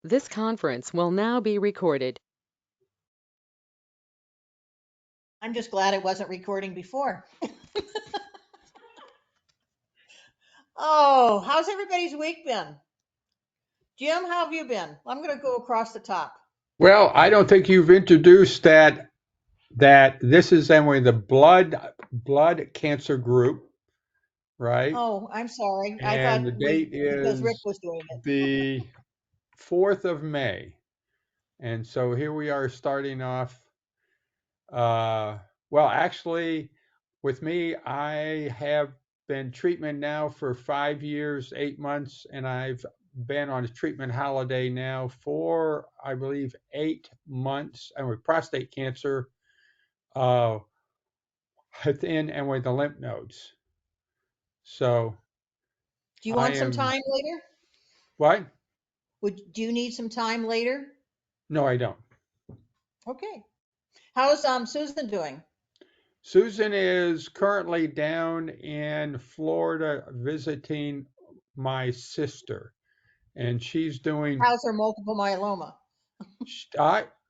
This conference will now be recorded. I'm just glad it wasn't recording before. Oh, how's everybody's week been? Jim, how have you been? I'm going to go across the top. Well, I don't think you've introduced that this is anyway the blood cancer group, right? Oh, I'm sorry. I thought And the date because Rick is was doing it. the 4th of May. And so here we are starting off. Well, actually, with me, I have been treatment now for 5 years, 8 months, and I've been on a treatment holiday now for, I believe, 8 months. And with prostate cancer, uh, within and with the lymph nodes. So Do you I want some am time later? what? Do you need some time later? No, I don't. Okay. How's Susan doing? Susan is currently down in Florida visiting my sister, and she's doing. How's her multiple myeloma?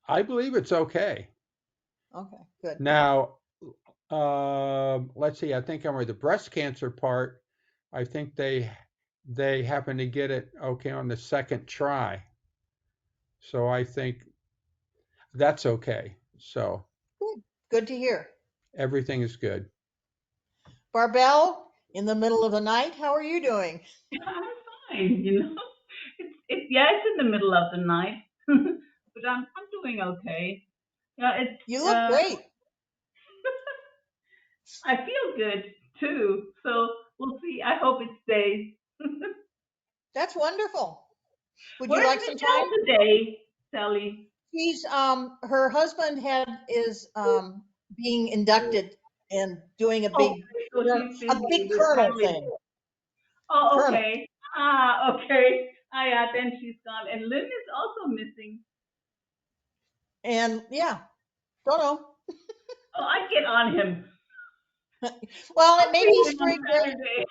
I believe it's okay. Okay, good. Now, let's see. I think I'm with the breast cancer part. I think they happen to get it okay on the second try. So I think that's okay. So Good. Good to hear. everything is good. Barbell, in the middle of the night, how are you doing? I'm fine, you know. Yeah, it's in the middle of the night, but I'm doing okay. Yeah, You look great. I feel good too. So we'll see. I hope it stays. That's wonderful. Would you Where's like some time? Michelle today, Sally? She's her husband is being inducted and doing Okay, so she's a busy big with colonel family. thing. Oh, Colonel. okay. Ah, okay. Ah, yeah, then she's gone. And Lynn is also missing. And yeah, don't know. Oh, I get on him. Well, it I'll may see be him on spring break. Saturday.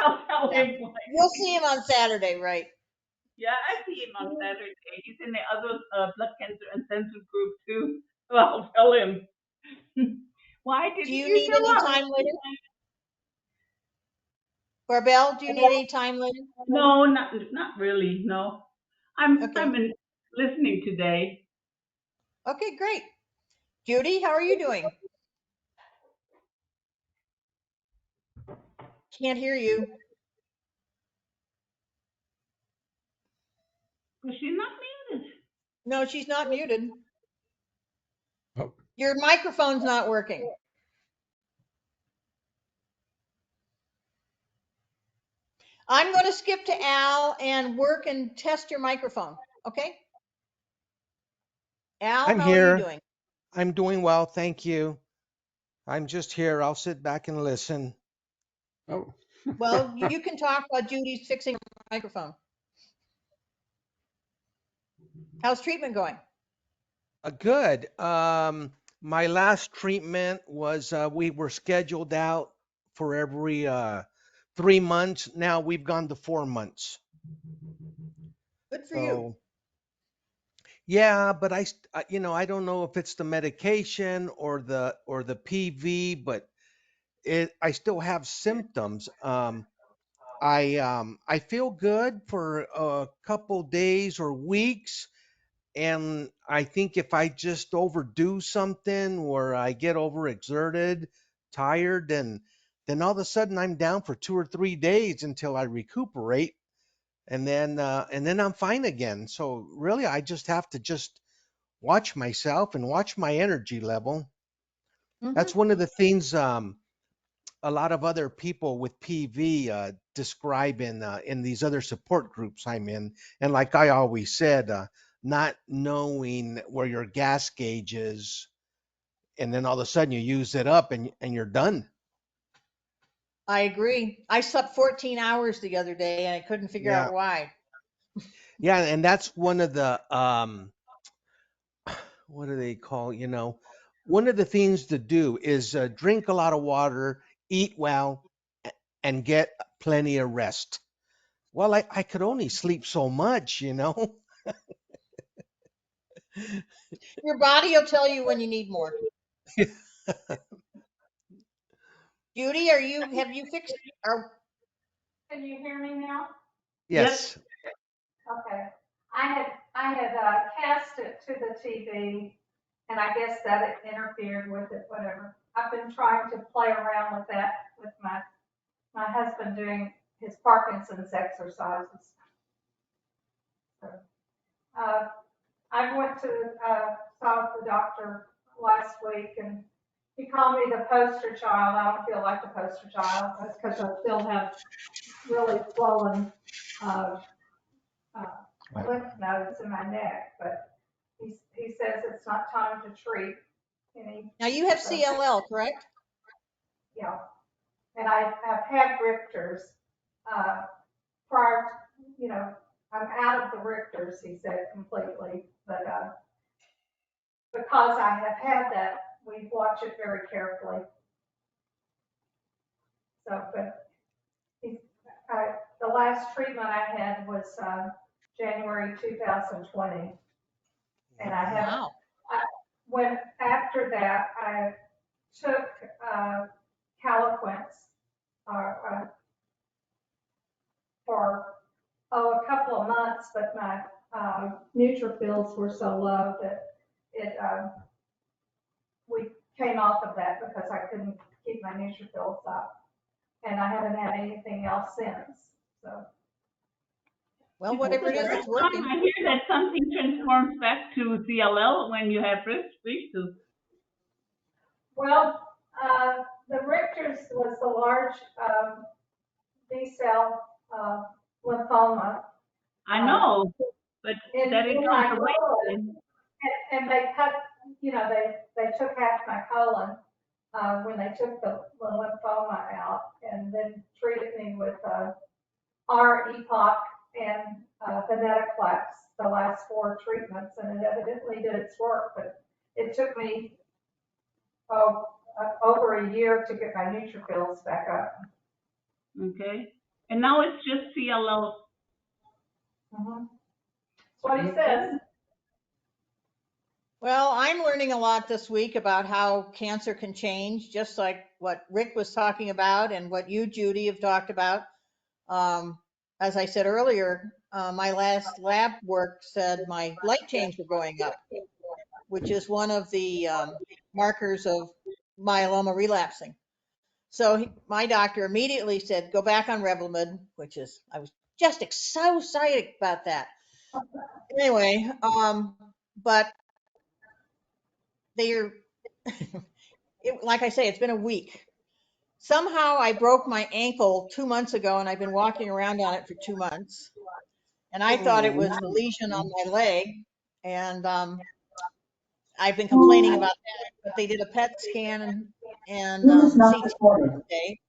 I'll tell Yeah. him why. You'll see him on Saturday, right? Yeah, I see him on Saturday. He's in the other blood cancer and cancer group too. So I'll tell him. Why Do didn't you you need show any up? time later? Barbell, do you need any time later? No, not really. No, Okay. I'm listening today. Okay, great. Judy, how are you doing? Can't hear you. Was she not muted? No, she's not muted. Oh, Your microphone's not working. I'm going to skip to Al and work and test your microphone. Okay? Al, I'm how are you here. doing? I'm doing well, thank you. I'm just here. I'll sit back and listen. oh. Well, you can talk while Judy's fixing her microphone. How's treatment going? Good. My last treatment was we were scheduled out for every 3 months. Now we've gone to 4 months. Good for you. So yeah, but I don't know if it's the medication or the PV, but I still have symptoms. I feel good for a couple days or weeks, and I think if I just overdo something or I get overexerted, tired, then all of a sudden I'm down for 2 or 3 days until I recuperate, and then I'm fine again. So really, I just have to just watch myself and watch my energy level. Mm-hmm. That's one of the things a lot of other people with PV describe in these other support groups I'm in. And like I always said, not knowing where your gas gauge is, and then all of a sudden you use it up and you're done. I agree. I slept 14 hours the other day and I couldn't figure Yeah, out why. yeah, and that's one of the what do they call? One of the things to do is drink a lot of water, eat well, and get plenty of rest. Well, I could only sleep so much. Your body will tell you when you need more. Judy, have you fixed, Can you hear me now? Yep. Yes. Okay. I had cast it to the TV, and I guess that it interfered with it. Whatever. I've been trying to play around with that with my husband doing his Parkinson's exercises. So, uh, I went to saw the doctor last week, and he called me the poster child. I don't feel like the poster child. That's because I still have really swollen uh, lymph nodes in my neck, but he says it's not time to treat any. now you have So, CLL, correct? yeah, and I've had Richters uh, prior. I'm out of the Richters, he said completely, but because I have had that, we watch it very carefully. So, but he's, the last treatment I had was January 2020, and I haven't. Wow. When after that, I took Caliquence for a couple of months, but my neutrophils were so low that it we came off of that because I couldn't keep my neutrophils up, and I haven't had anything else since. So. Well, Is this whatever the it is, first it's time working. I hear that something transforms back to CLL when you have Richters? Well, the Richter's was the large B-cell lymphoma I know, but that in accounts my for colon, weight. and they cut, they took half my colon when they took the lymphoma out, and then treated me with R-EPOC and venetoclax, the last 4 treatments, and it evidently did its work, but it took me over a year to get my neutrophils back up. Okay. And now it's just CLL. Mm-hmm. That's what he says. Well, I'm learning a lot this week about how cancer can change, just like what Rick was talking about and what you, Judy, have talked about. As I said earlier, my last lab work said my light chains were going up, which is one of the markers of myeloma relapsing. So my doctor immediately said, go back on Revlimid, which is, I was just so excited about that. Anyway, but they're, like I say, it's been a week. Somehow I broke my ankle 2 months ago, and I've been walking around on it for 2 months. And I thought it was the lesion on my leg. And I've been complaining about that, but they did a PET scan and CT today,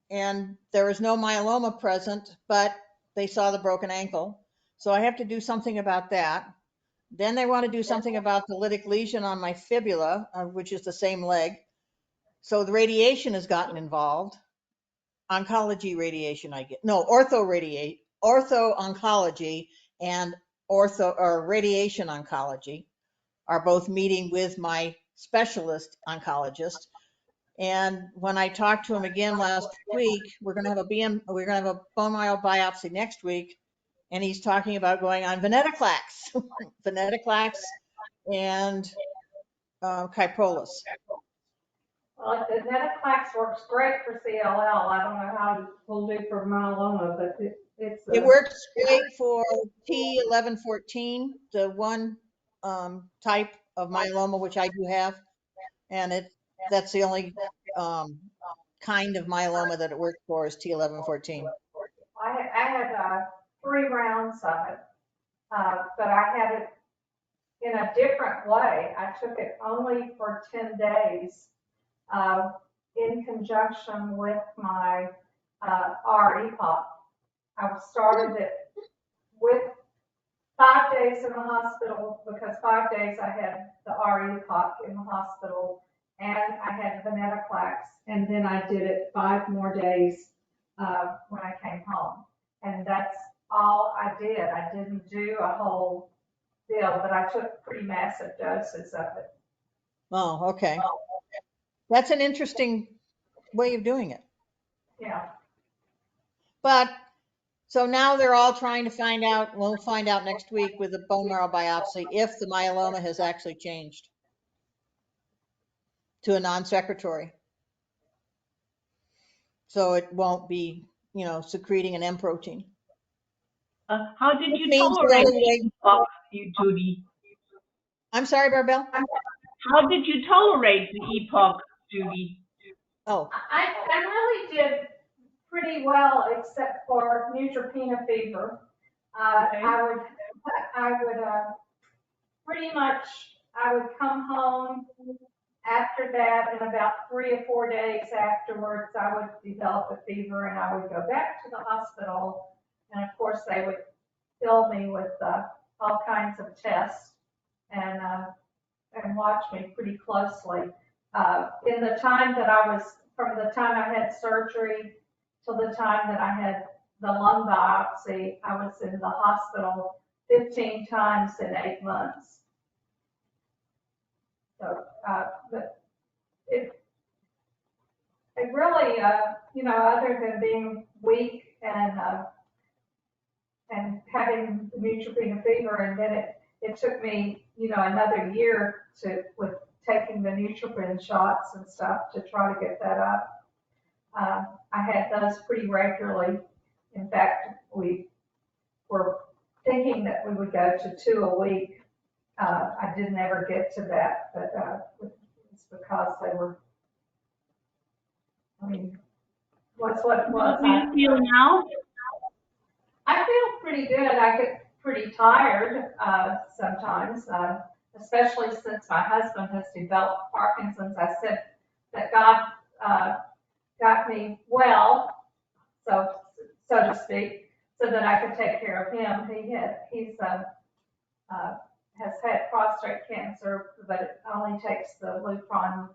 and there was no myeloma present, but they saw the broken ankle. So I have to do something about that. Then they want to do something about the lytic lesion on my fibula, which is the same leg. So the radiation has gotten involved. Oncology radiation, I get. No, ortho oncology and ortho or radiation oncology are both meeting with my specialist oncologist. And when I talked to him again last week, we're going to have a bone marrow biopsy next week, and he's talking about going on venetoclax, venetoclax, and Kyprolis. Well, the venetoclax works great for CLL. I don't know how it will do for myeloma, but it's It works great for T1114, the one type of myeloma which I do have, and that's the only kind of myeloma that it works for is T1114. I had 3 rounds of it, but I had it in a different way. I took it only for 10 days in conjunction with my REPOP. I started it with 5 days in the hospital because 5 days I had the REPOP in the hospital and I had venetoclax, and then I did it 5 more days when I came home. And that's all I did. I didn't do a whole deal, but I took pretty massive doses of it. Oh, okay. That's an interesting way of doing it. Yeah. But so now they're all trying to find out, we'll find out next week with the bone marrow biopsy if the myeloma has actually changed to a non-secretory. So it won't be, secreting an M protein. How did Which you means the tolerate only way. the EPOC, you, Judy? I'm sorry, Barbell? How did you tolerate the EPOC, Judy? Oh, I really did pretty well except for neutropenia fever. Okay. I would pretty much, I would come home after that, and about 3 or 4 days afterwards, I would develop a fever and I would go back to the hospital. And of course, they would fill me with all kinds of tests and watch me pretty closely. In the time that from the time I had surgery till the time that I had the lung biopsy, I was in the hospital 15 times in 8 months. So, but it really, other than being weak and having the neutropenia fever, and then it took me, another year with taking the neutropenia shots and stuff to try to get that up. I had those pretty regularly. In fact, we were thinking that we would go to 2 a week. I didn't ever get to that, but it's because they were, what's what it was. How do you feel now? I feel pretty good. I get pretty tired sometimes, especially since my husband has developed Parkinson's. I said that God got me well, so to speak, so that I could take care of him. He's has had prostate cancer, but it only takes the Lupron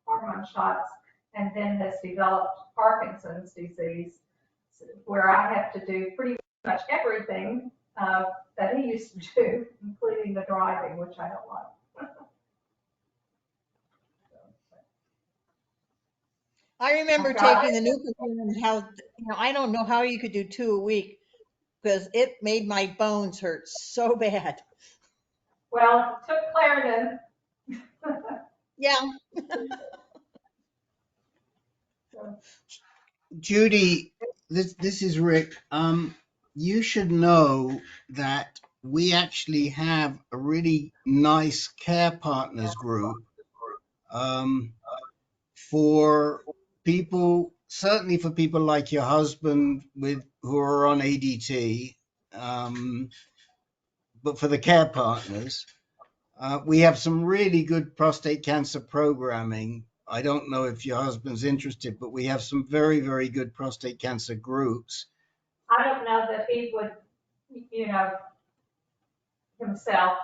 hormone shots, and then has developed Parkinson's disease, where I have to do pretty much everything that he used to do, including the driving, which I don't like. I remember taking the Nuclear and how, I don't know how you could do 2 a week because it made my bones hurt so bad. Well, it took Claritin. Yeah. Judy, this is Rick. You should know that we actually have a really nice care partners group for people, certainly for people like your husband who are on ADT, but for the care partners. We have some really good prostate cancer programming. I don't know if your husband's interested, but we have some very, very good prostate cancer groups. I don't know that he would, himself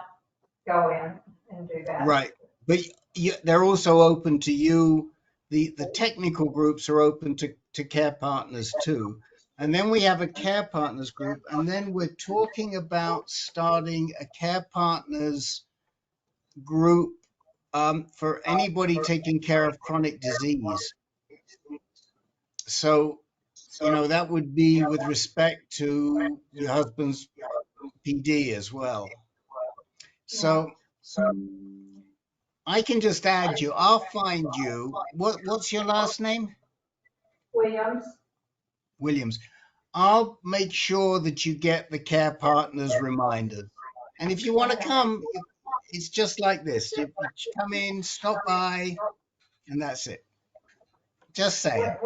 go in and do that. Right. But they're also open to you. The technical groups are open to care partners too. And then we have a care partners group. And then we're talking about starting a care partners group for anybody taking care of chronic disease. So, that would be with respect to your husband's PD as well. So I can just add you. I'll find you. What's your last name? Williams. Williams. I'll make sure that you get the care partners reminders. And if you want to come, it's just like this. You come in, stop by, and that's it. Just saying.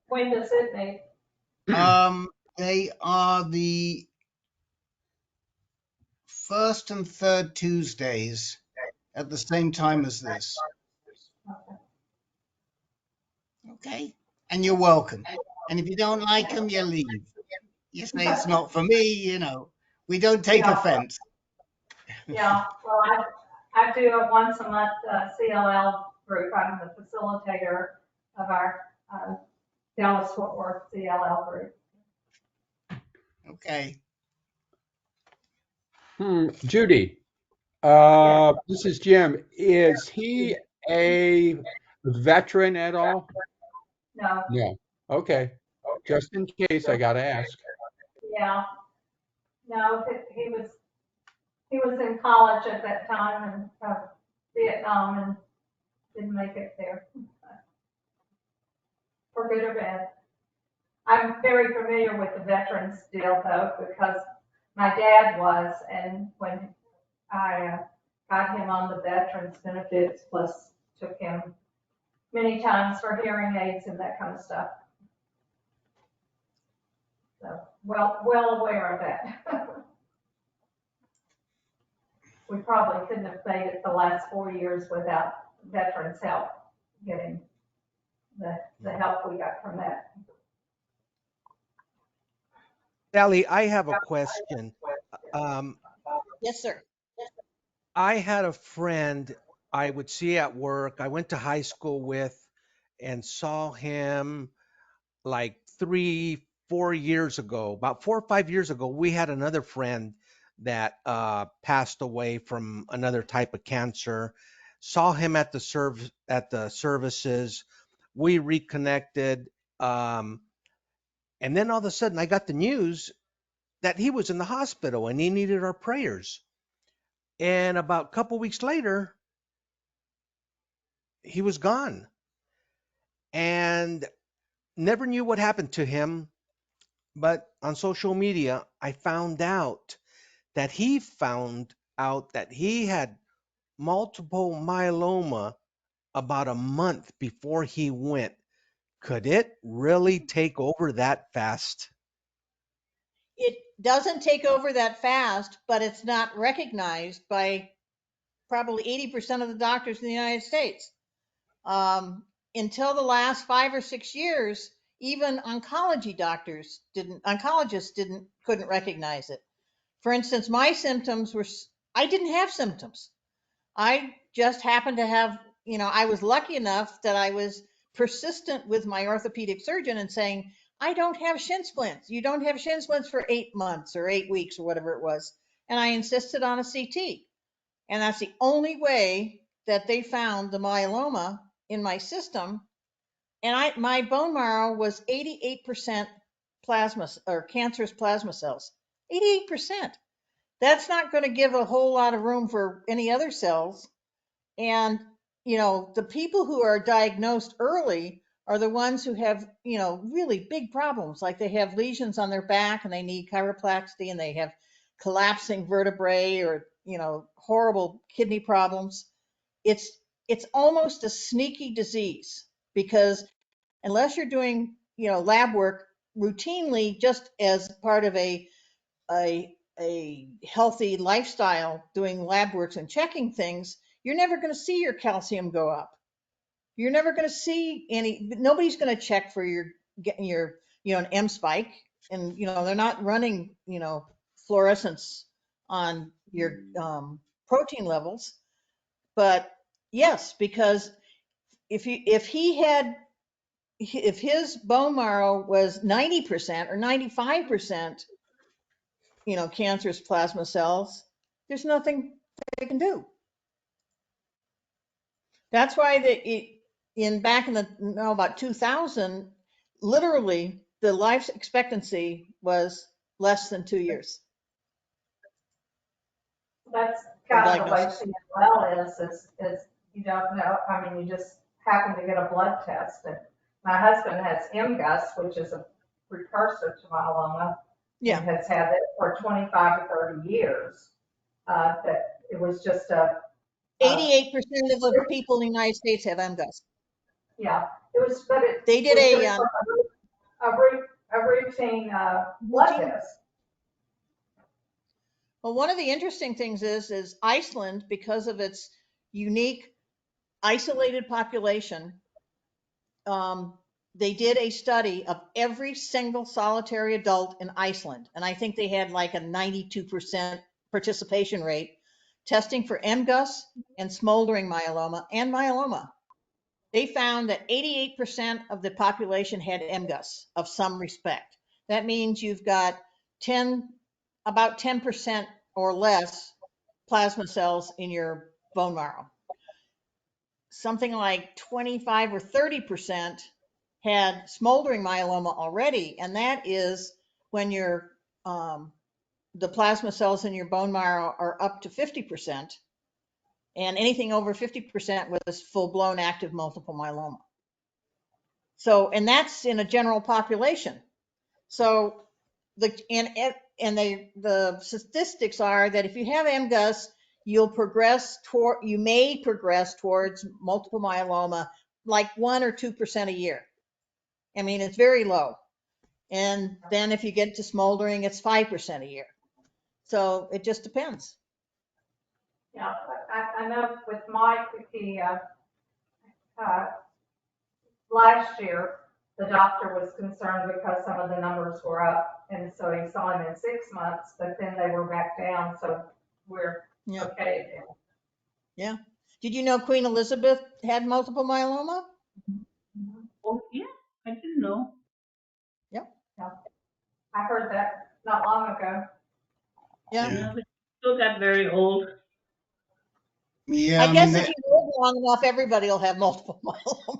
When does it meet? They are the first and third Tuesdays at the same time as this. Okay? And you're welcome. And if you don't like them, you leave. You say it's not for me, We don't take offense. Yeah, well, I do a once a month CLL group. I'm the facilitator of our Dallas Fort Worth CLL group. Okay. Judy, Yes. this is Jim. Is he a veteran at all? No, No. Okay. Just in case, I got to ask. yeah, no, he was in college at that time and Vietnam and didn't make it there, for good or bad. I'm very familiar with the veterans deal though, because my dad was, and when I got him on the veterans benefits, plus took him many times for hearing aids and that kind of stuff. So well aware of that. We probably couldn't have made it the last 4 years without veterans' help getting the help we got from that. Sally, I have a question. Um, Yes, sir. I had a friend I would see at work. I went to high school with and saw him like 3, 4 years ago, about 4 or 5 years ago. We had another friend that passed away from another type of cancer. Saw him at the services. We reconnected. And then all of a sudden, I got the news that he was in the hospital and he needed our prayers. And about a couple weeks later, he was gone and never knew what happened to him. But on social media, I found out that he had multiple myeloma about a month before he went. Could it really take over that fast? It doesn't take over that fast, but it's not recognized by probably 80% of the doctors in the United States. Until the last 5 or 6 years, even oncologists couldn't recognize it. For instance, my symptoms were, I didn't have symptoms. I just happened to have, I was lucky enough that I was persistent with my orthopedic surgeon and saying, I don't have shin splints. You don't have shin splints for 8 months or 8 weeks or whatever it was. And I insisted on a CT. And that's the only way that they found the myeloma in my system. And my bone marrow was 88% plasma or cancerous plasma cells. 88%. That's not going to give a whole lot of room for any other cells. And, the people who are diagnosed early are the ones who have, really big problems. Like they have lesions on their back and they need chiroplasty and they have collapsing vertebrae or, horrible kidney problems. It's, it's almost a sneaky disease because unless you're doing, lab work routinely, just as part of a healthy lifestyle, doing lab works and checking things, you're never going to see your calcium go up. You're never going to see nobody's going to check for getting your, an M spike. And, they're not running, fluorescence on your protein levels. But yes, because if his bone marrow was 90% or 95%, cancerous plasma cells, there's nothing they can do. That's why back in about 2000, literally the life expectancy was less than 2 years That's for kind of the way diagnosis. CML is you don't know. I mean, you just happen to get a blood test. And my husband has MGUS, which is a precursor to myeloma, Yeah, and has had it for 25 to 30 years. That it was just 88% of the people in the United States have MGUS. yeah, it was, but it They did was just a routine blood routine. test. Well, one of the interesting things is Iceland, because of its unique isolated population, they did a study of every single solitary adult in Iceland. And I think they had like a 92% participation rate testing for MGUS and smoldering myeloma and myeloma. They found that 88% of the population had MGUS of some respect. That means you've got about 10% or less plasma cells in your bone marrow. Something like 25 or 30% had smoldering myeloma already, and that is when the plasma cells in your bone marrow are up to 50%, and anything over 50% was full-blown active multiple myeloma. So, and that's in a general population. So the statistics are that if you have MGUS, you may progress towards multiple myeloma like 1 or 2% a year. I mean, it's very low. And then if you get to smoldering, it's 5% a year. So it just depends. Yeah, I know with Mike, last year, the doctor was concerned because some of the numbers were up, and so he saw him in 6 months, but then they were back down, so we're okay now. Yeah. Did you know Queen Elizabeth had multiple myeloma? Oh, yeah, I didn't know. Yep. Yeah. I heard that not long ago. Yeah. Yeah, but still got very old. Yeah, I I guess mean, if you live long enough, everybody will have multiple myeloma.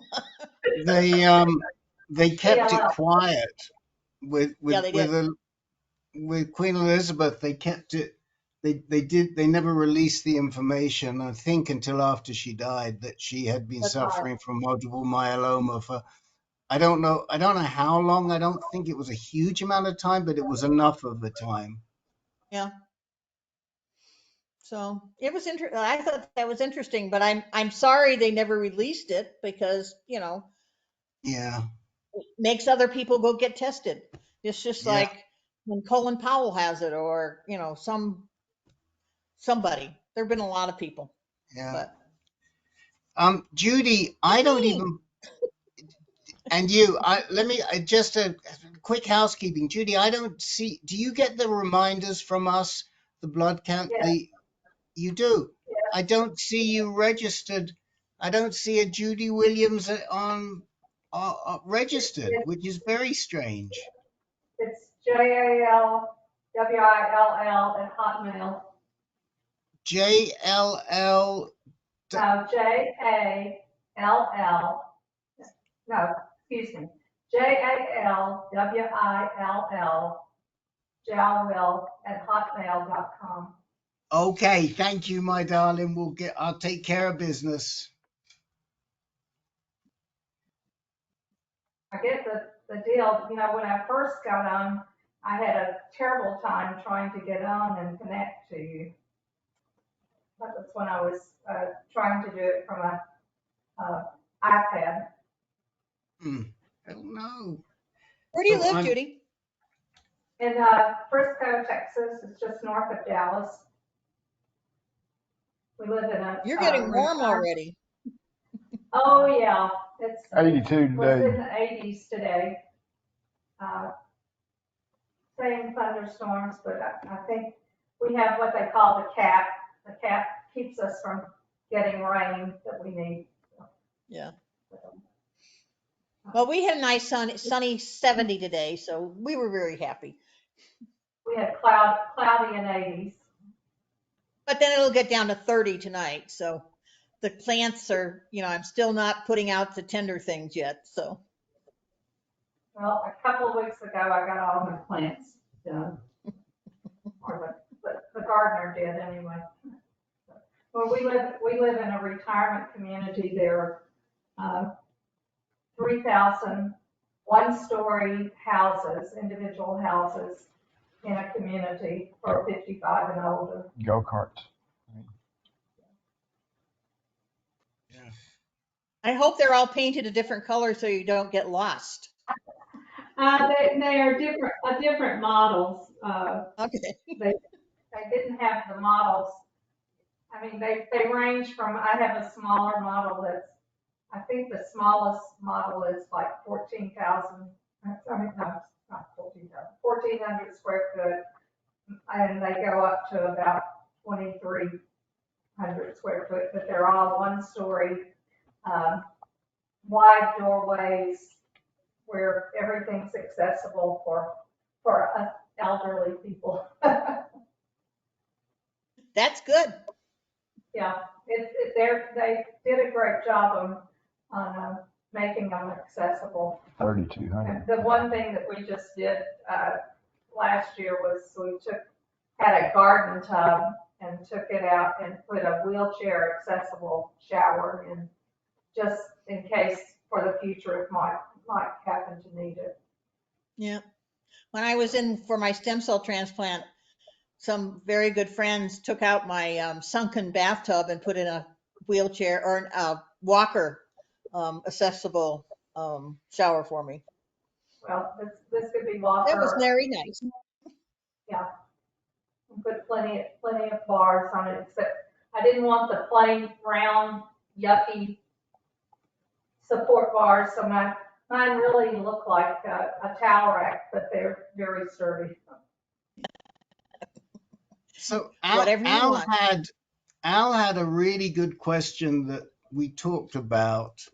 they kept it CLL. quiet with Yeah, they did. with Queen Elizabeth. They kept it. They never released the information, I think, until after she died, that she had been That's right. suffering from multiple myeloma for I don't know how long. I don't think it was a huge amount of time, but it was enough of a time. Yeah. So it was interesting. I thought that was interesting, but I'm sorry they never released it because, Yeah. it makes other people go get tested. It's just Yeah. like when Colin Powell has it, or somebody. There've been a lot of people, Yeah. but Judy, I don't me. even and you, just a quick housekeeping. Judy, I don't see, do you get the reminders from us, the blood count? Yes, You do. yes. I don't see you registered. I don't see a Judy Williams on registered, which is very strange. It's JALWILL at Hotmail. JLL. No, JALL. No, excuse me. JALWILL, JALWILL at hotmail.com. Okay, thank you, my darling. I'll take care of business. I get the deal. When I first got on, I had a terrible time trying to get on and connect to you. That was when I was trying to do it from a iPad. I don't know. Where do you So live, Judy? In Frisco, Texas. It's just north of Dallas. We live in a You're getting warm retirement. already. Oh yeah, it's 82 it was today. in the 80s today. Same thunderstorms, but I think we have what they call the cap. The cap keeps us from getting rain that we need. Yeah. Well, we had a nice sunny 70 today, so we were very happy. We had cloudy and 80s. But then it'll get down to 30 tonight. So the plants are, I'm still not putting out the tender things yet. So. Well, a couple of weeks ago, I got all my plants done. Or the gardener did anyway. Well, we live in a retirement community. There are 3,000 one-story houses, individual houses in a community for 55 and older. Go-karts. Yeah. I hope they're all painted a different color so you don't get lost. They are different models. Okay. They didn't have the models. I mean, they range from, I have a smaller model that's, I think the smallest model is like 14,000, I mean, no, not 14,000, 1,400 square foot. And they go up to about 2,300 square foot, but they're all one story, wide doorways where everything's accessible for elderly people. That's good. Yeah, they did a great job on making them accessible. 3,200. And the one thing that we just did last year was had a garden tub and took it out and put a wheelchair accessible shower in, just in case for the future if might happen to need it. Yeah. When I was in for my stem cell transplant, some very good friends took out my sunken bathtub and put in a wheelchair or a walker accessible shower for me. Well, this could be That was walker, very nice. yeah. And put plenty of bars on it, except I didn't want the plain round yucky support bars, so mine really look like a towel rack, but they're very sturdy. So Whatever you want. Al had a really good question that we talked about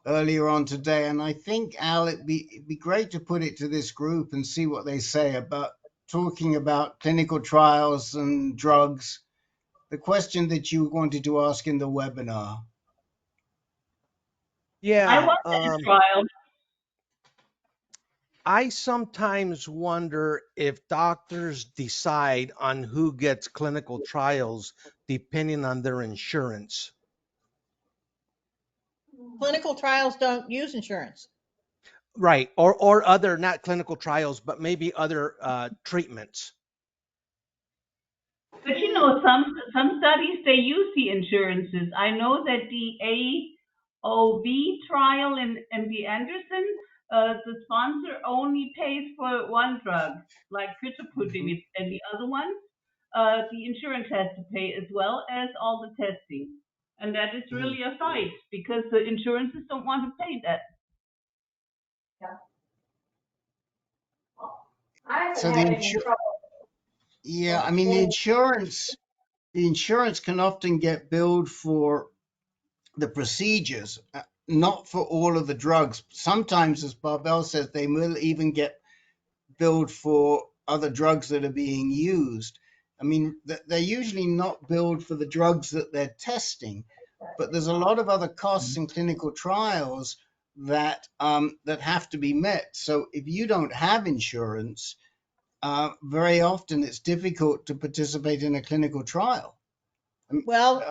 earlier on today, and I think Al, it'd be great to put it to this group and see what they say about talking about clinical trials and drugs. The question that you wanted to ask in the webinar. I Yeah, want that trial. I sometimes wonder if doctors decide on who gets clinical trials depending on their insurance. Clinical trials don't use insurance. Right. Or other, not clinical trials, but maybe other treatments. But you know, some studies they use the insurances. I know that the AOV trial in MD Anderson, the sponsor only pays for one drug, like Pritapudin, and the other one, the insurance has to pay as well as all the testing. And that is really a fight because the insurances don't want to pay that. Yeah. I haven't So had any trouble. yeah, I mean, the insurance can often get billed for the procedures, not for all of the drugs. Sometimes, as Barbel says, they will even get billed for other drugs that are being used. I mean, they're usually not billed for the drugs that they're testing, but there's a lot of other costs in clinical trials that that have to be met. So if you don't have insurance, very often it's difficult to participate in a clinical trial. Well,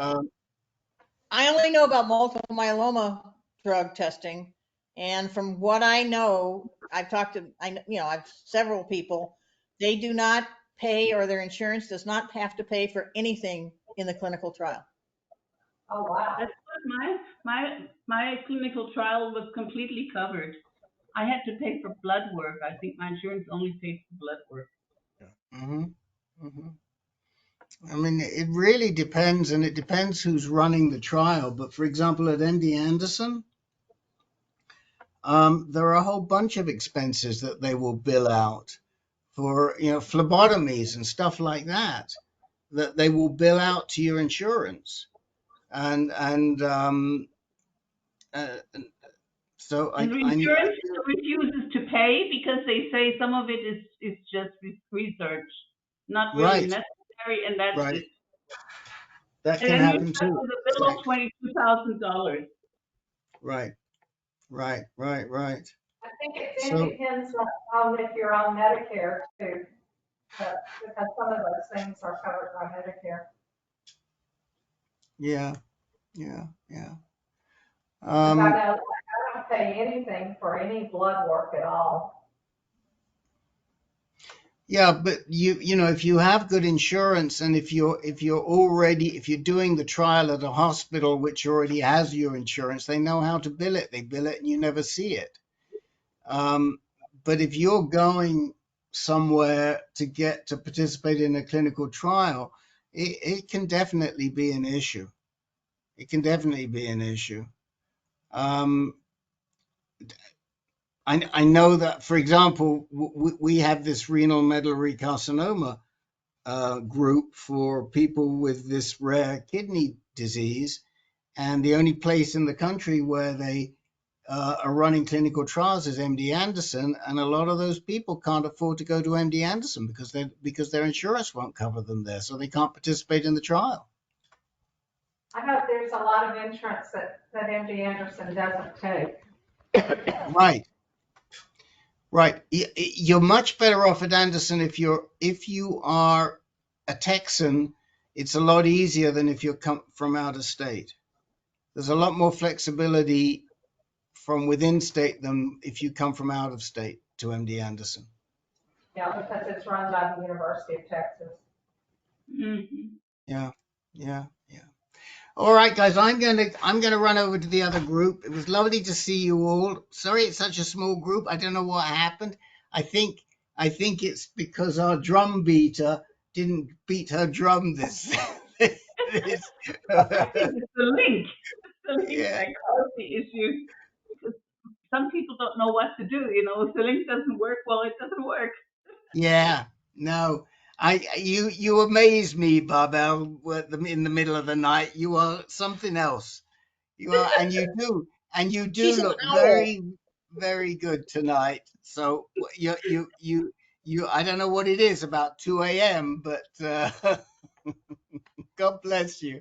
I only know about multiple myeloma drug testing, and from what I know, I've talked to I've several people. They do not pay, or their insurance does not have to pay for anything in the clinical trial. Oh, wow. That's what my clinical trial was completely covered. I had to pay for blood work. I think my insurance only paid for blood work. I mean, it really depends, and it depends who's running the trial. But for example, at MD Anderson, there are a whole bunch of expenses that they will bill out for, phlebotomies and stuff like that they will bill out to your insurance, and so And the insurance refuses to pay because they say some of it is just research, not really right, necessary, and that's right. it. That And can then you're happen stuck too. with a bill of $22,000. Right. I think it So depends on if you're on Medicare too, because some of those things are covered by Medicare. yeah. Because I know I don't pay anything for any blood work at all. Yeah, but if you have good insurance, and if you're doing the trial at a hospital which already has your insurance, they know how to bill it. They bill it and you never see it. But if you're going somewhere to get to participate in a clinical trial, it can definitely be an issue. It can definitely be an issue. I know that, for example, we have this renal medullary carcinoma group for people with this rare kidney disease, and the only place in the country where they are running clinical trials is MD Anderson, and a lot of those people can't afford to go to MD Anderson because their insurance won't cover them there, so they can't participate in the trial. I know there's a lot of insurance that MD Anderson doesn't take. Right, right. You're much better off at Anderson if you are a Texan. It's a lot easier than if you're from out of state. There's a lot more flexibility from within state than if you come from out of state to MD Anderson. Yeah, because it's run by the University of Texas. Mhm. Yeah, yeah, yeah. All right, guys, I'm gonna run over to the other group. It was lovely to see you all. Sorry it's such a small group. I don't know what happened. I think it's because our drum beater didn't beat her drum this. this. I think it's the link. It's the link Yeah, that caused the issue. Because some people don't know what to do. If the link doesn't work, well, it doesn't work. yeah. No, you amaze me, Barbel. In the middle of the night, you are something else. You are, and you do She's an look owl. very, very good tonight. So you, I don't know what it is about 2 a.m., but God bless you.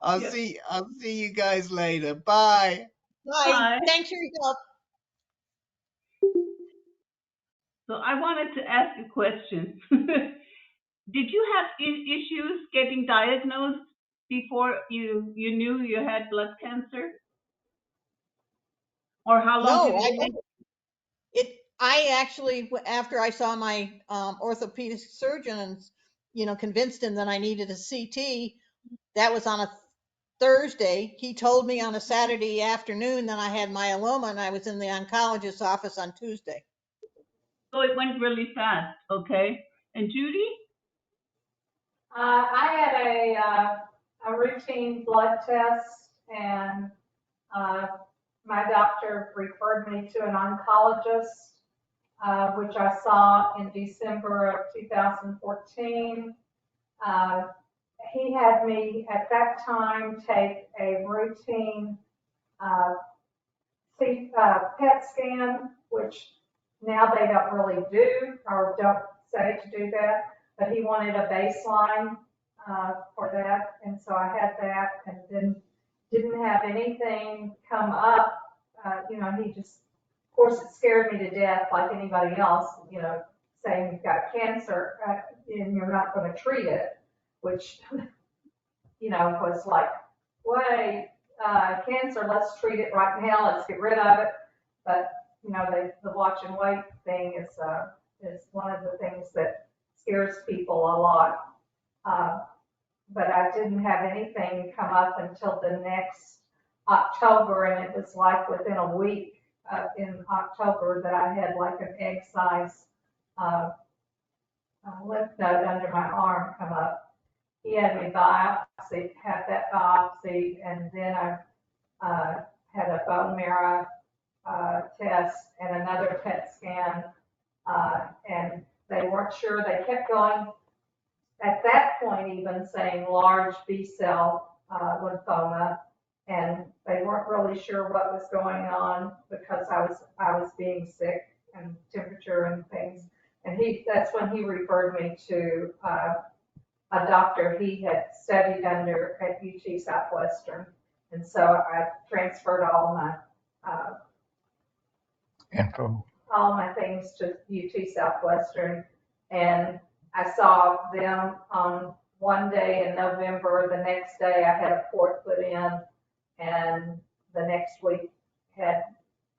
Yes. I'll see you guys later. Bye. Bye. Hi. Thanks for your help. So I wanted to ask a question. Did you have issues getting diagnosed before you knew you had blood cancer? Or how long did No, it I take? I actually, after I saw my orthopedic surgeon and, convinced him that I needed a CT, that was on a Thursday. He told me on a Saturday afternoon that I had myeloma and I was in the oncologist's office on Tuesday. So it went really fast, okay? And Judy? I had a routine blood test, and my doctor referred me to an oncologist, which I saw in December of 2014. He had me at that time take a routine PET scan, which now they don't really do or don't say to do that, but he wanted a baseline for that. And so I had that and then didn't have anything come up. He just, of course, it scared me to death like anybody else, saying you've got cancer and you're not going to treat it, which, was like, wait, cancer, let's treat it right now, let's get rid of it. But, the watch and wait thing is one of the things that scares people a lot. But I didn't have anything come up until the next October, and it was like within a week in October that I had like an egg size lymph node under my arm come up. He had me had that biopsy, and then I had a bone marrow test and another PET scan, and they weren't sure. They kept going at that point, even saying large B cell lymphoma, and they weren't really sure what was going on because I was being sick and temperature and things. And that's when he referred me to a doctor he had studied under at UT Southwestern. And so I transferred all my things to UT Southwestern, and I saw them on one day in November. The next day I had a port put in, and the next week had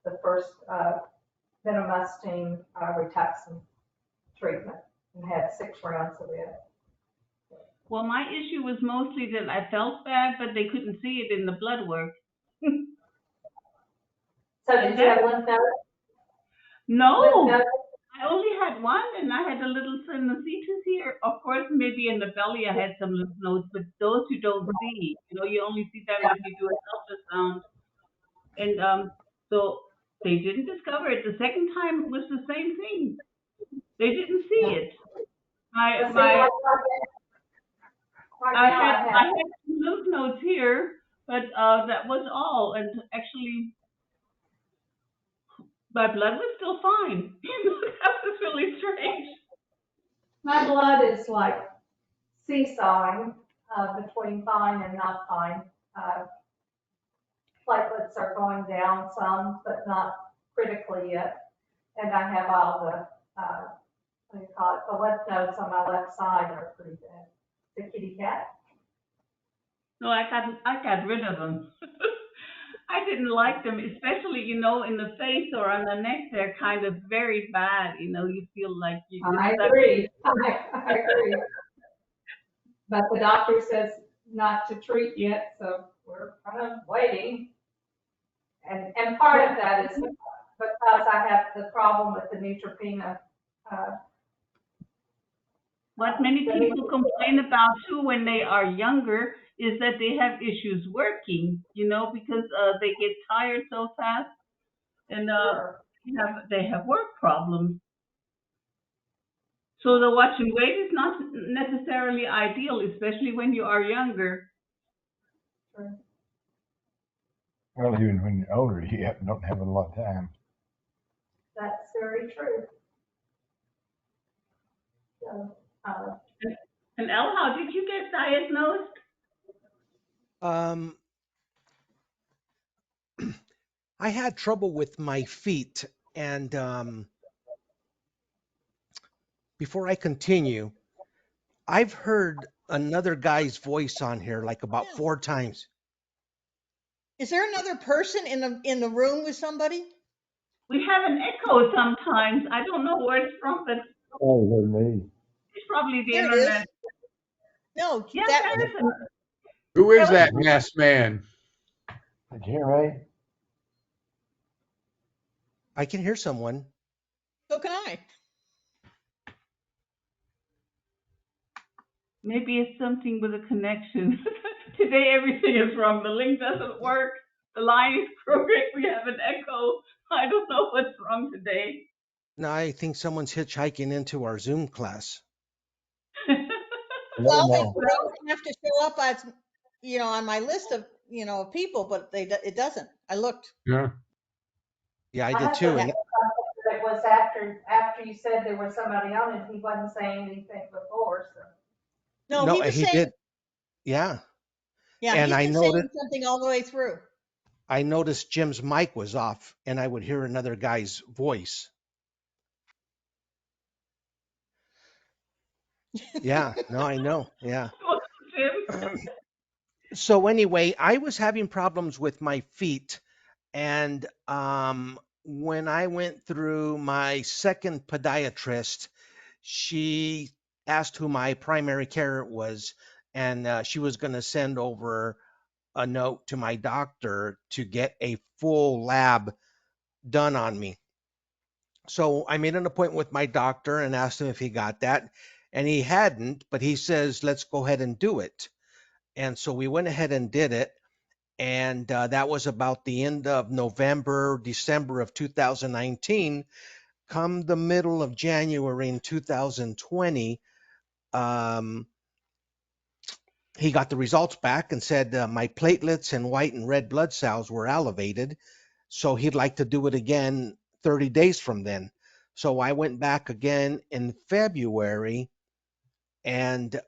the first bendamustine Rituxan treatment and had 6 rounds of it. Well, my issue was mostly that I felt bad, but they couldn't see it in the blood work. So did you have lymph nodes? No, Lymph nodes? I only had one, and I had a little sinusitis here. Of course, maybe in the belly I had some lymph nodes, but those you don't see. You only see them if you do an ultrasound. And so they didn't discover it. The second time was the same thing. They didn't see it. Let's see, like I now had some lymph nodes here, but that was all. And actually, My blood was still fine. That was really strange. My blood is like seesawing between fine and not fine. Uh, Platelets are going down some, but not critically yet. And I have all the, what do you call it, the lymph nodes on my left side are pretty bad. The kitty cat. No, I got rid of them. I didn't like them, especially, in the face or on the neck. They're kind of very bad. You feel like you're I stuck. agree. I agree. But the doctor says not to treat yet, so we're kind of waiting. And part of that is because I have the problem with the neutropenia. Uh, What many the people complain about too when they are younger is that they have issues working, because they get tired so fast and Sure. they have work problems. So the watch and wait is not necessarily ideal, especially when you are younger. Sure. Well, even when you're older, don't have a lot of time. That's very true. So, And Elle, how did you get diagnosed? Um, I had trouble with my feet, and before I continue, I've heard another guy's voice on here like about Yeah. 4 times. Is there another person in the room with somebody? We have an echo sometimes. I don't know where it's from, but Oh, me. it's probably the There it is. internet. No, Yes, that there was, is. Who is that that was, masked man? Did you hear me? I can hear someone. so can I. Maybe it's something with a connection. Today everything is wrong. The link doesn't work. The line is crooked. We have an echo. I don't know what's wrong today. No, I think someone's hitchhiking into our Zoom class. Well, they No. don't have to show up as, on my list of, people, but it doesn't. I looked. Yeah. Yeah, I I did have to too. admit And that it was after you said there was somebody on it, he wasn't saying anything before, so. No, no, he was he saying, did. Yeah. yeah, And he's been saying something all the way through. I noticed Jim's mic was off and I would hear another guy's voice. Yeah, no, I know. Yeah. Jim? So anyway, I was having problems with my feet, and when I went through my second podiatrist, she asked who my primary care was, and she was going to send over a note to my doctor to get a full lab done on me. So I made an appointment with my doctor and asked him if he got that, and he hadn't, but he says, let's go ahead and do it. And so we went ahead and did it. And that was about the end of November, December of 2019. Come the middle of January in 2020, um, he got the results back and said my platelets and white and red blood cells were elevated. So he'd like to do it again 30 days from then. So I went back again in February, and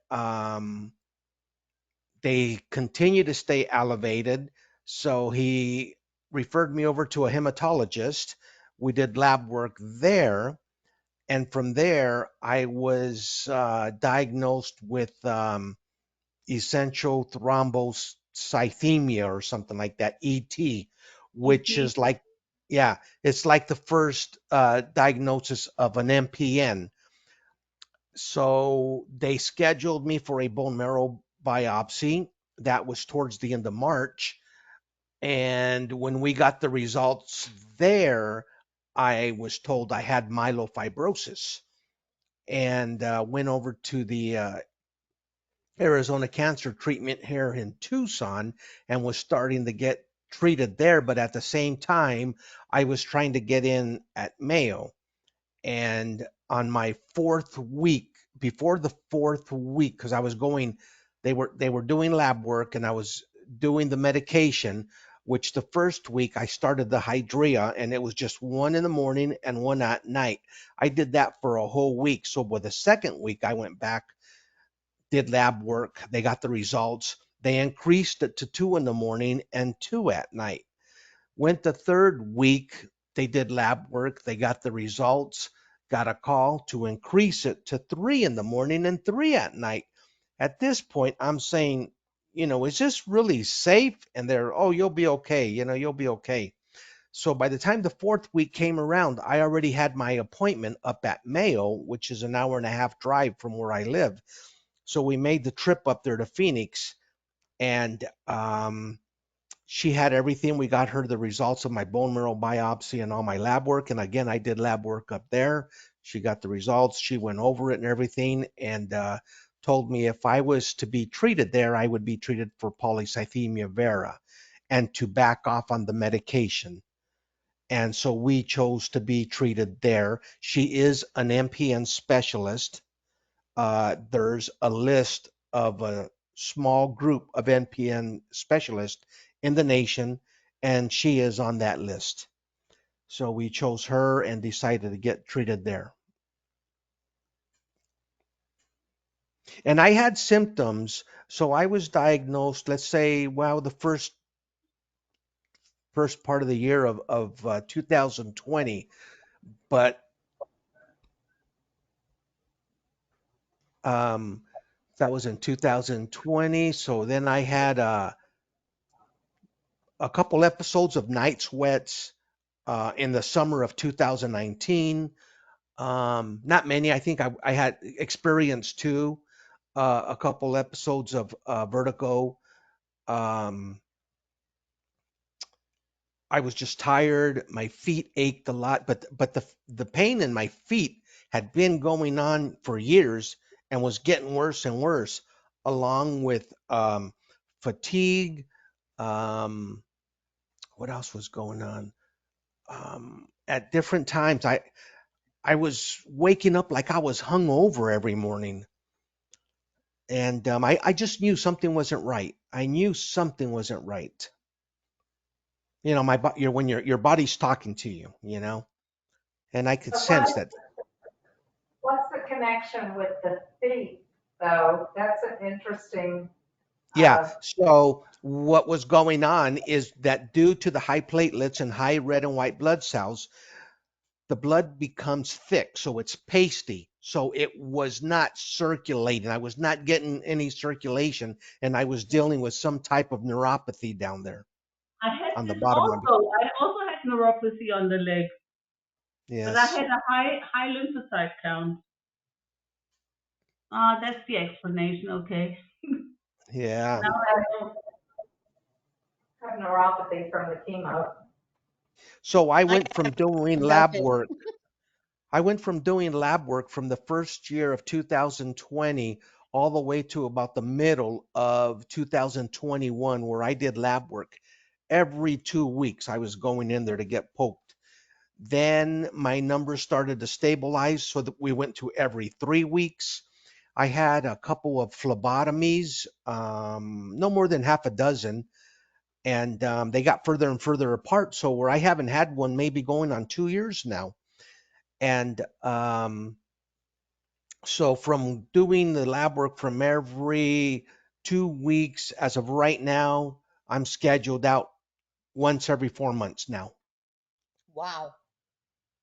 they continue to stay elevated. So he referred me over to a hematologist. We did lab work there. And from there, I was diagnosed with essential thrombocythemia or something like that, ET, which ET. is like, yeah, it's like the first diagnosis of an MPN. So they scheduled me for a bone marrow biopsy. That was towards the end of March. And when we got the results there, I was told I had myelofibrosis, and went over to the Arizona Cancer Treatment here in Tucson and was starting to get treated there. But at the same time, I was trying to get in at Mayo. And on my fourth week, before the fourth week, because I was going, they were doing lab work and I was doing the medication. which the first week I started the Hydrea and it was just one in the morning and one at night. I did that for a whole week. So by the second week, I went back, did lab work. They got the results. They increased it to two in the morning and two at night. Went the third week, they did lab work. They got the results, got a call to increase it to three in the morning and three at night. At this point, I'm saying, is this really safe? And they're, oh, you'll be okay. You'll be okay. So by the time the fourth week came around, I already had my appointment up at Mayo, which is an hour and a half drive from where I live. So we made the trip up there to Phoenix, and she had everything. We got her the results of my bone marrow biopsy and all my lab work. And again, I did lab work up there. She got the results. She went over it and everything, and told me if I was to be treated there, I would be treated for polycythemia vera and to back off on the medication. And so we chose to be treated there. She is an MPN specialist. There's a list of a small group of NPN specialists in the nation, and she is on that list. So we chose her and decided to get treated there. And I had symptoms. So I was diagnosed, let's say, the first part of the year of 2020, but that was in 2020. So then I had a couple episodes of night sweats in the summer of 2019. Not many. I think I had experienced two, a couple episodes of vertigo. Um, I was just tired. My feet ached a lot, but the pain in my feet had been going on for years and was getting worse and worse, along with fatigue. Um, what else was going on? At different times, I was waking up like I was hungover every morning, and I just knew something wasn't right. I knew something wasn't right. When your body's talking to you, and I could But sense that. what's the connection with the feet, though? That's an interesting, Yeah. uh, So what was going on is that due to the high platelets and high red and white blood cells, the blood becomes thick, so it's pasty. So it was not circulating. I was not getting any circulation, and I was dealing with some type of neuropathy down there I had on the this bottom of it. also. I also had neuropathy on the leg, but I Yes. had a high lymphocyte count. That's the explanation. Okay. Yeah. Now I know. have neuropathy from the chemo. So I I went from have doing lab Velcade. work. I went from doing lab work from the first year of 2020 all the way to about the middle of 2021, where I did lab work every 2 weeks. I was going in there to get poked. Then my numbers started to stabilize so that we went to every 3 weeks. I had a couple of phlebotomies, no more than half a dozen, and they got further and further apart. So where I haven't had one, maybe going on 2 years now. And so from doing the lab work from every 2 weeks, as of right now, I'm scheduled out once every 4 months now. Wow.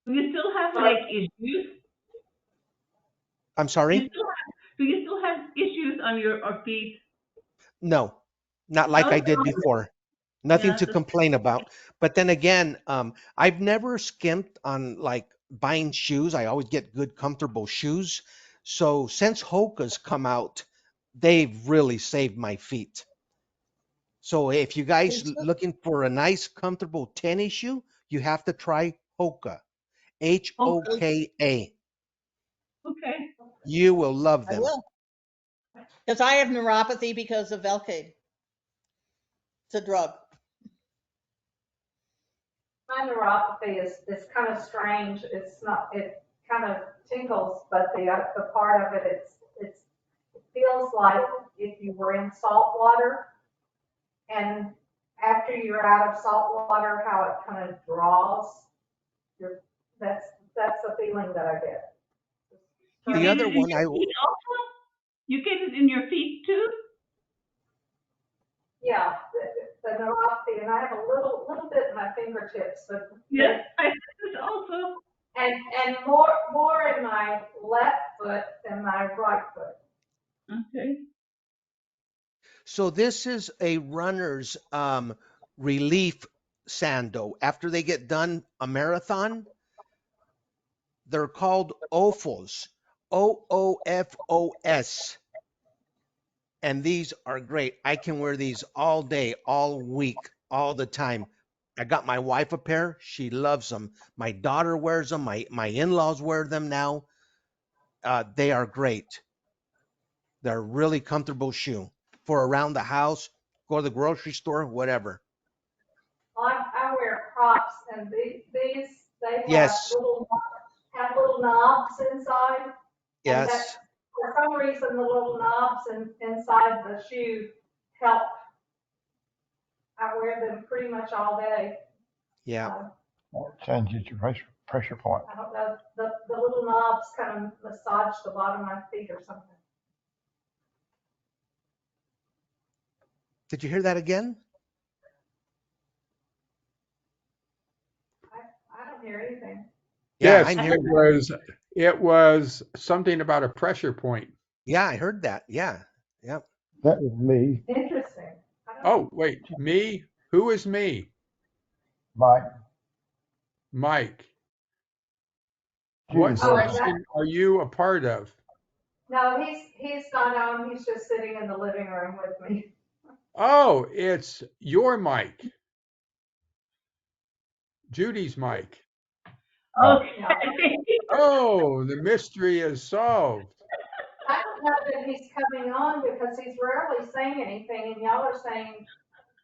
Do you still have So leg issues? I'm Do you sorry? still do you still have issues on your feet? No, not No, like I did before. Nothing yeah, to complain about. But then again, I've never skimped on like buying shoes. I always get good, comfortable shoes. So since Hoka's come out, they've really saved my feet. So if you guys looking for a nice, comfortable tennis shoe, you have to try Hoka. okay. Hoka. Okay. You will love I them. will. Because I have neuropathy because of Velcade. It's a drug. my neuropathy is kind of strange. It's not, it kind of tingles, but the part of it, it feels like if you were in salt water and after you're out of salt water, how it kind of draws. Your, that's the feeling that I get. You The get other it in one your feet also? You get it in your feet too? Yeah, the neuropathy, and I have a little bit in my fingertips, but Yes, I have this also. and more in my left foot than my right foot. Okay. So this is a runner's relief sando. After they get done a marathon, they're called OFOS, OOFOS. And these are great. I can wear these all day, all week, all the time. I got my wife a pair. She loves them. My daughter wears them. My in-laws wear them now. They are great. They're a really comfortable shoe for around the house, go to the grocery store, whatever. I wear Crocs, and these they Yes, have little knobs inside, and that yes, for some reason the little knobs inside the shoe help. I wear them pretty much all day. yeah. That changes your pressure point. I don't know, the little knobs kind of massage the bottom of my feet or something. Did you hear that again? I don't hear anything. Yeah, Yes, I'm it hearing. was something about a pressure point. Yeah, I heard that. Yeah, yeah. That was me, Interesting. Oh, wait, me? Who is me? Mike, Mike. Judy What Oh, Burke. is that? session are you a part of? No, he's not on. He's just sitting in the living room with me. Oh, it's your Mike. Judy's Mike. Oh, Okay. No, Oh, the mystery is solved. I don't know that he's coming on because he's rarely saying anything, and y'all are saying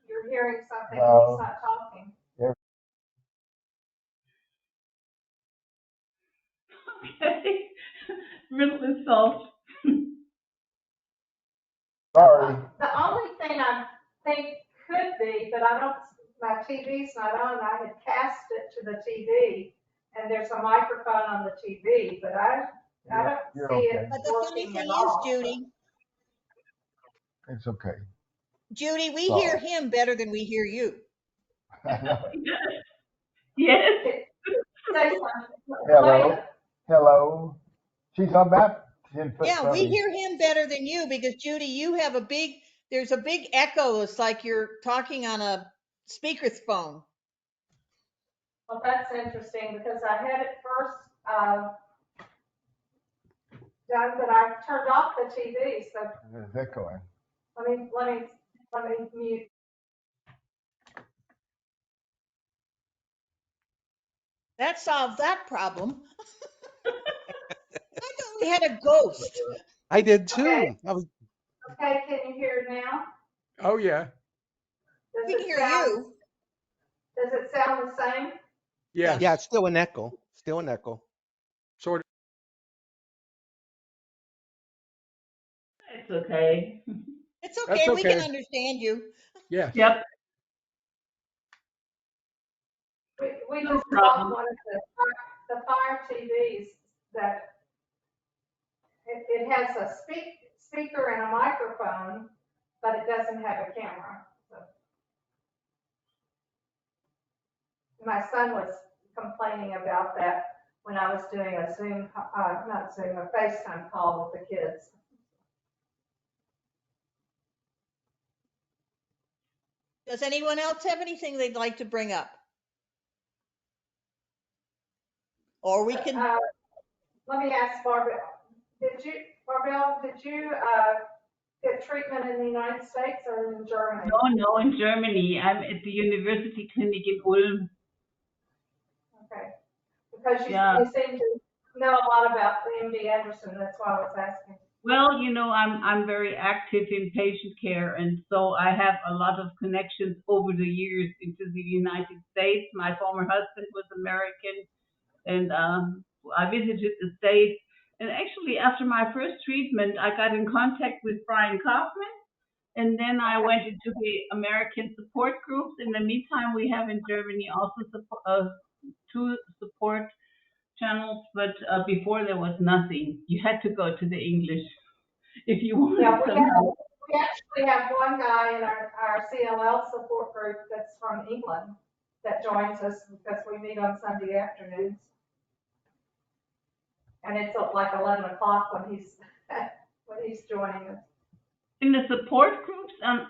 you're hearing something and he's no. not talking. Okay. Riddle is solved. Sorry. The only thing I think could be, but I don't, my TV's not on. I had cast it to the TV, and there's a microphone on the TV, but I don't You're see okay. it But the funny working at thing is, all. Judy, It's okay. Judy, we So, hear him better than we hear you. I know. Yes. Say something. Hello. Hello. She's about 10 foot Yeah, from we me. hear him better than you because Judy, you have there's a big echo. It's like you're talking on a speaker's phone. Well, that's interesting because I had it first done, but I turned off the TV. So It's echoing. let me mute. That solves that problem. I thought we had a ghost. I did Okay, too. okay. Can you hear now? Oh, yeah. Does We can it hear sound? you. Does it sound the same? Yes. Yeah, it's still an echo. Still an echo. Sort It's okay. It's of. okay. That's We can okay. understand you. Yes. Yep. We No just bought problem. one of the Fire TVs that it has a speaker and a microphone, but it doesn't have a camera. So my son was complaining about that when I was doing a Zoom, not Zoom, a FaceTime call with the kids. Does anyone else have anything they'd like to bring up? Or we can, Let me ask Barbara, Barbara, did you get treatment in the United States or in Germany? No, in Germany. I'm at the University Clinic in Ulm. Okay, because Yeah. you seem to know a lot about the MD Anderson, that's why I was asking. Well, I'm very active in patient care, and so I have a lot of connections over the years into the United States. My former husband was American, and I visited the States. And actually, after my first treatment, I got in contact with Brian Kaufman, And then I went into the American support groups. In the meantime, we have in Germany also two support channels, but before there was nothing. You had to go to the English if you Yeah, wanted some help. we actually have one guy in our CLL support group that's from England that joins us because we meet on Sunday afternoons. And it's like 11 o'clock when he's joining us. In the support groups on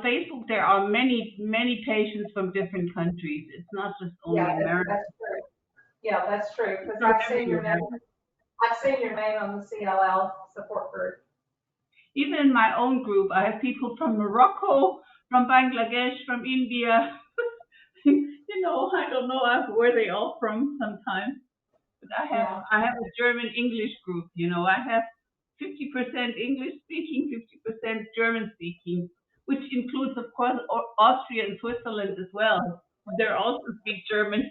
Facebook, there are many patients from different countries. It's not just only America. That's true. Yeah, that's true. Because It's not I've seen your everywhere. name. I've seen your name on the CLL support group. Even in my own group, I have people from Morocco, from Bangladesh, from India. You know, I don't know where they all from sometimes. But I have a German English group. You know, I have 50% English speaking, 50% German speaking, which includes, of course, Austria and Switzerland as well. They also speak German.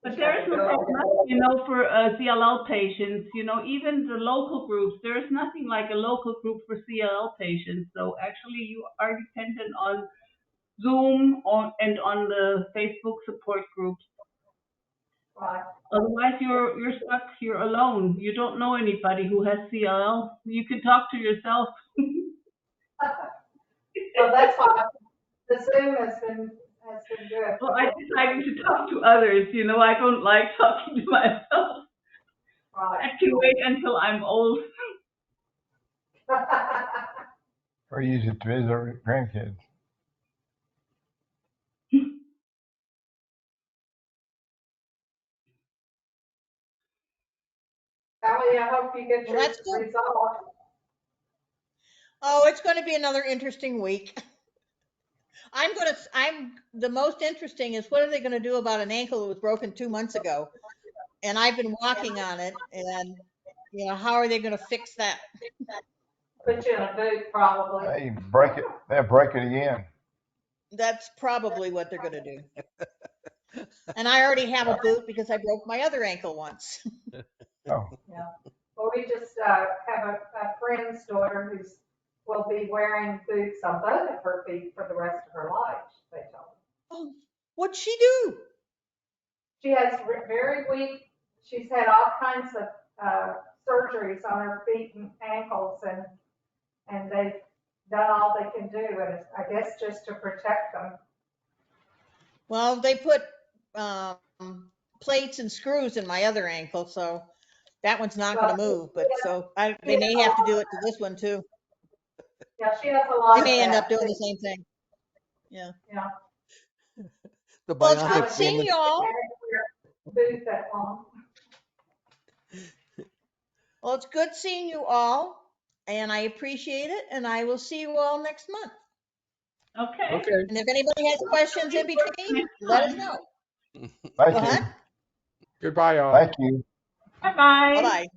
But there is no much, you know, for CLL patients. You know, even the local groups, there is nothing like a local group for CLL patients. So actually, you are dependent on Zoom and on the Facebook support groups. Right. Otherwise, you're stuck. You're alone. You don't know anybody who has CLL. You can talk to yourself. Well, that's why the Zoom has been good. Well, I decided to talk to others. You know, I don't like talking to myself. Right. I can wait until I'm old. Or use it to visit our grandkids. Ellie, I hope you get Well, your that's good. result. Oh, it's going to be another interesting week. The most interesting is what are they going to do about an ankle that was broken 2 months ago? And I've been walking on it, and how are they going to fix that? Put you in a boot, probably. They break it. They'll break it again. That's probably what they're going to do. And I already have a boot because I broke my other ankle once. Oh, Yeah. Well, we just have a friend's daughter will be wearing boots on both of her feet for the rest of her life, they told me. Oh, what'd she do? She has very weak, she's had all kinds of surgeries on her feet and ankles, and they've done all they can do, and it's, I guess, just to protect them. Well, they put plates and screws in my other ankle, so that one's not going to move. But they may have to do it to this one too. Yeah, she has a lot They of may end that. up doing the same thing. Yeah. Yeah. The Well, it's good bionic seeing woman. you all. Boots that long. Well, it's good seeing you all, and I appreciate it. And I will see you all next month. Okay. Okay. And if anybody has questions in between, let us know. thank Go ahead. you. Goodbye, all. Thank you. Bye bye. Bye bye.